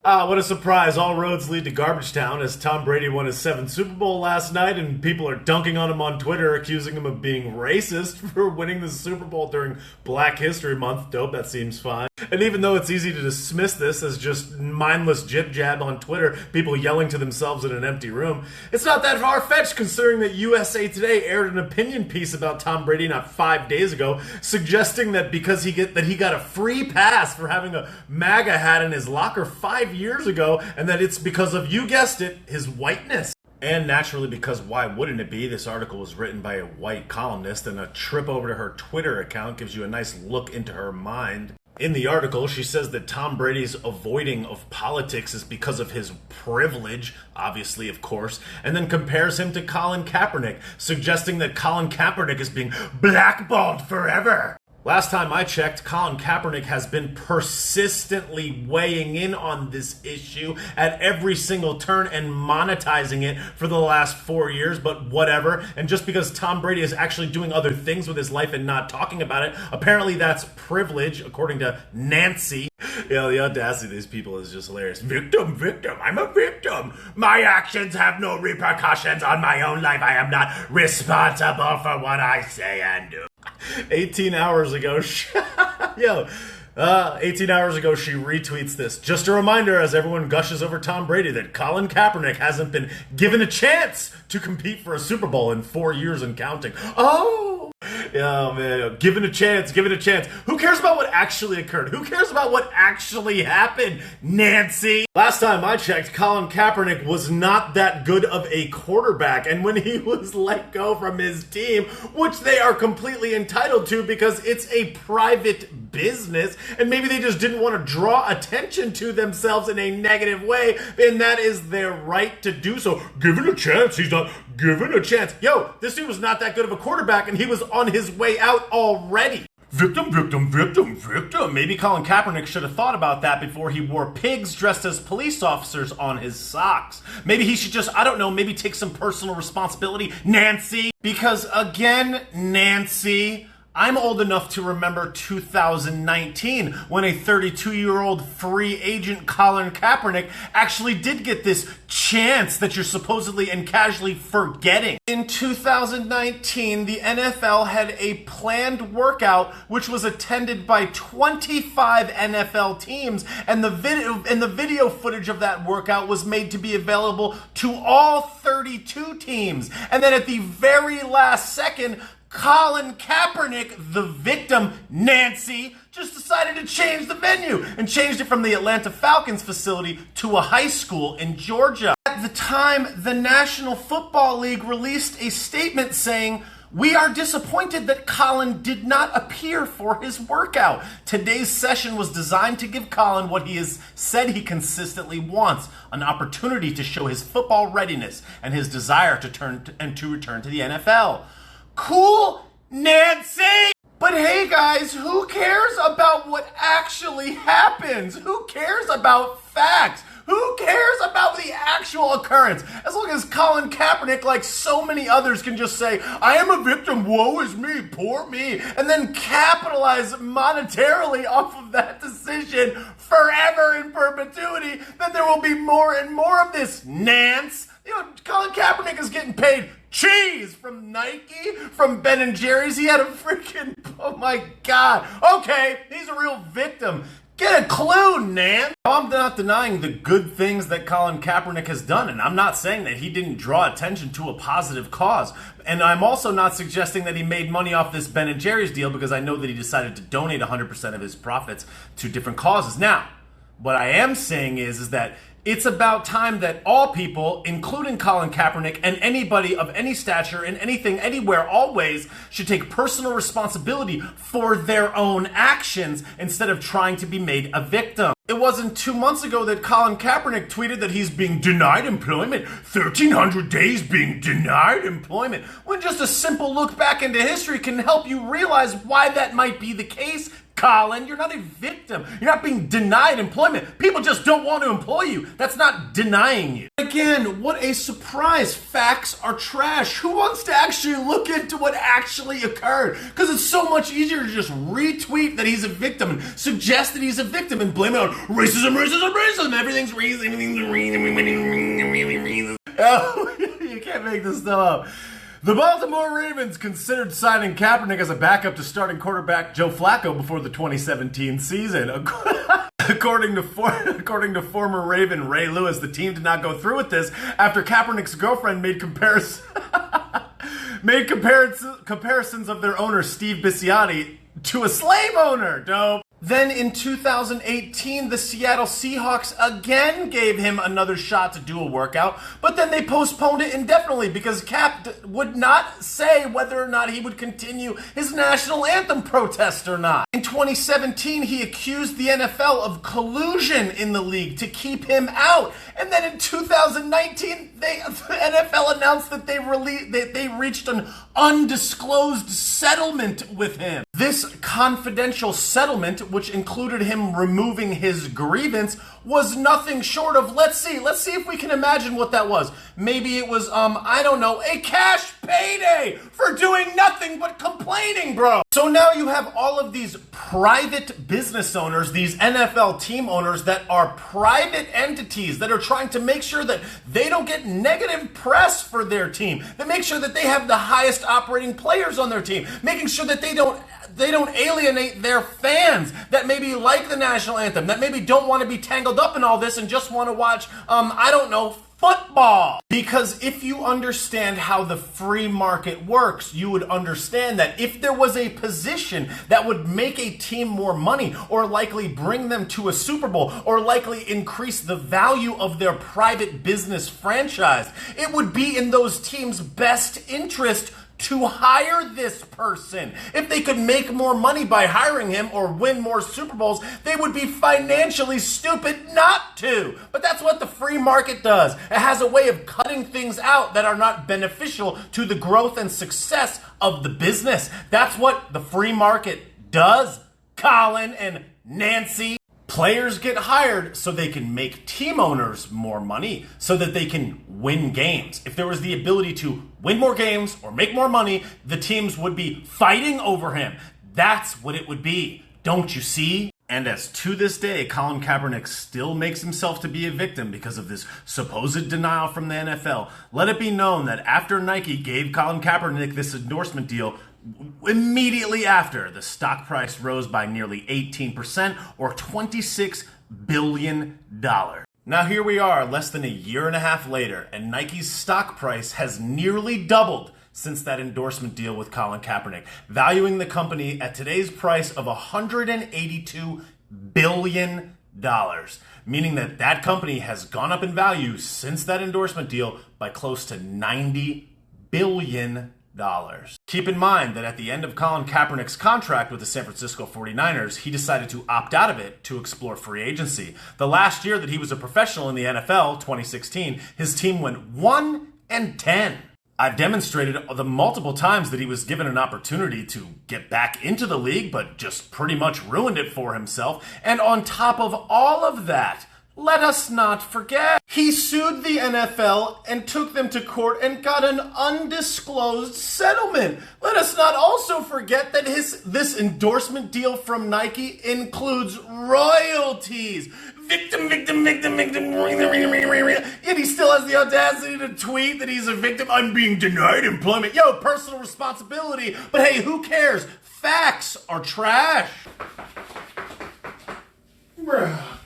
Ah, what a surprise. All roads lead to Garbage Town as Tom Brady won his 7th Super Bowl last night and people are dunking on him on Twitter, accusing him of being racist for winning the Super Bowl during Black History Month. Dope, that seems fine. And even though it's easy to dismiss this as just mindless jib-jab on Twitter, people yelling to themselves in an empty room, it's not that far-fetched considering that USA Today aired an opinion piece about Tom Brady not 5 days ago, suggesting that because he got a free pass for having a MAGA hat in his locker 5 years ago, and that it's because of, you guessed it, his whiteness. And naturally, because why wouldn't it be? This article was written by a white columnist, and a trip over to her Twitter account gives you a nice look into her mind. In the article, she says that Tom Brady's avoiding of politics is because of his privilege, obviously, of course, and then compares him to Colin Kaepernick, suggesting that Colin Kaepernick is being blackballed forever. Last time I checked, Colin Kaepernick has been persistently weighing in on this issue at every single turn and monetizing it for the last 4 years, but whatever. And just because Tom Brady is actually doing other things with his life and not talking about it, apparently that's privilege, according to Nancy. You know, the audacity of these people is just hilarious. Victim, I'm a victim. My actions have no repercussions on my own life. I am not responsible for what I say and do. 18 hours ago, 18 hours ago, she retweets this. Just a reminder, as everyone gushes over Tom Brady, that Colin Kaepernick hasn't been given a chance to compete for a Super Bowl in 4 years and counting. Oh man, given a chance. Who cares about what actually occurred? Who cares about what actually happened, Nancy? Last time I checked, Colin Kaepernick was not that good of a quarterback, and when he was let go from his team, which they are completely entitled to because it's a private business, and maybe they just didn't want to draw attention to themselves in a negative way, and that is their right to do so. Given a chance, he's not given a chance. Yo, this dude was not that good of a quarterback, and he was on his way out already. Victim. Maybe Colin Kaepernick should have thought about that before he wore pigs dressed as police officers on his socks. Maybe he should just, maybe take some personal responsibility, Nancy. Because again, Nancy, I'm old enough to remember 2019 when a 32-year-old free agent Colin Kaepernick actually did get this chance that you're supposedly and casually forgetting. In 2019, the NFL had a planned workout which was attended by 25 NFL teams, and the video footage of that workout was made to be available to all 32 teams. And then at the very last second, Colin Kaepernick, the victim, Nancy, just decided to change the venue and changed it from the Atlanta Falcons facility to a high school in Georgia. At the time, the National Football League released a statement saying, "We are disappointed that Colin did not appear for his workout. Today's session was designed to give Colin what he has said he consistently wants, an opportunity to show his football readiness and his desire to return to the NFL." Cool, Nancy! But hey guys, who cares about what actually happens? Who cares about facts? Who cares about the actual occurrence? As long as Colin Kaepernick, like so many others, can just say, "I am a victim, woe is me, poor me," and then capitalize monetarily off of that decision forever in perpetuity, then there will be more and more of this, Nance. You know, Colin Kaepernick is getting paid cheese from Nike, from Ben & Jerry's. He had a freaking, oh my God. Okay, he's a real victim. Get a clue, Nan. I'm not denying the good things that Colin Kaepernick has done, and I'm not saying that he didn't draw attention to a positive cause. And I'm also not suggesting that he made money off this Ben & Jerry's deal, because I know that he decided to donate 100% of his profits to different causes. Now, what I am saying is that it's about time that all people, including Colin Kaepernick and anybody of any stature in anything, anywhere, always, should take personal responsibility for their own actions instead of trying to be made a victim. It wasn't 2 months ago that Colin Kaepernick tweeted that he's being denied employment, 1,300 days being denied employment, when just a simple look back into history can help you realize why that might be the case, Colin. You're not a victim. You're not being denied employment. People just don't want to employ you. That's not denying you. Again, what a surprise. Facts are trash. Who wants to actually look into what actually occurred? Because it's so much easier to just retweet that he's a victim and suggest that he's a victim and blame it on racism. Everything's racism. Oh, you can't make this stuff up. The Baltimore Ravens considered signing Kaepernick as a backup to starting quarterback Joe Flacco before the 2017 season. According to former Raven Ray Lewis, the team did not go through with this after Kaepernick's girlfriend made comparisons of their owner Steve Bisciotti to a slave owner. Dope. Then in 2018, the Seattle Seahawks again gave him another shot to do a workout, but then they postponed it indefinitely because Cap would not say whether or not he would continue his national anthem protest or not. In 2017, he accused the NFL of collusion in the league to keep him out. And then in 2019, the NFL announced that they reached an undisclosed settlement with him. This confidential settlement, which included him removing his grievance, was nothing short of, let's see if we can imagine what that was. Maybe it was, I don't know, a cash payday for doing nothing but complaining, bro. So now you have all of these private business owners, these NFL team owners that are private entities that are trying to make sure that they don't get negative press for their team, that make sure that they have the highest operating players on their team, making sure that they don't alienate their fans that maybe like the national anthem, that maybe don't want to be tangled up in all this and just want to watch, I don't know, football. Because if you understand how the free market works, you would understand that if there was a position that would make a team more money or likely bring them to a Super Bowl or likely increase the value of their private business franchise, it would be in those teams' best interest to hire this person. If they could make more money by hiring him or win more Super Bowls, they would be financially stupid not to. But that's what the free market does. It has a way of cutting things out that are not beneficial to the growth and success of the business. That's what the free market does, Colin and Nancy. Players get hired so they can make team owners more money, so that they can win games. If there was the ability to win more games or make more money, the teams would be fighting over him. That's what it would be. Don't you see? And as to this day, Colin Kaepernick still makes himself to be a victim because of this supposed denial from the NFL. Let it be known that after Nike gave Colin Kaepernick this endorsement deal, immediately after, the stock price rose by nearly 18% or $26 billion. Now here we are, less than a year and a half later, and Nike's stock price has nearly doubled since that endorsement deal with Colin Kaepernick, valuing the company at today's price of $182 billion, meaning that that company has gone up in value since that endorsement deal by close to $90 billion. Keep in mind that at the end of Colin Kaepernick's contract with the San Francisco 49ers, he decided to opt out of it to explore free agency. The last year that he was a professional in the NFL, 2016, his team went 1-10. I've demonstrated the multiple times that he was given an opportunity to get back into the league, but just pretty much ruined it for himself. And on top of all of that, let us not forget, he sued the NFL and took them to court and got an undisclosed settlement. Let us not also forget that this endorsement deal from Nike includes royalties. Victim. Yet he still has the audacity to tweet that he's a victim. I'm being denied employment. Yo, personal responsibility. But hey, who cares? Facts are trash. Bruh.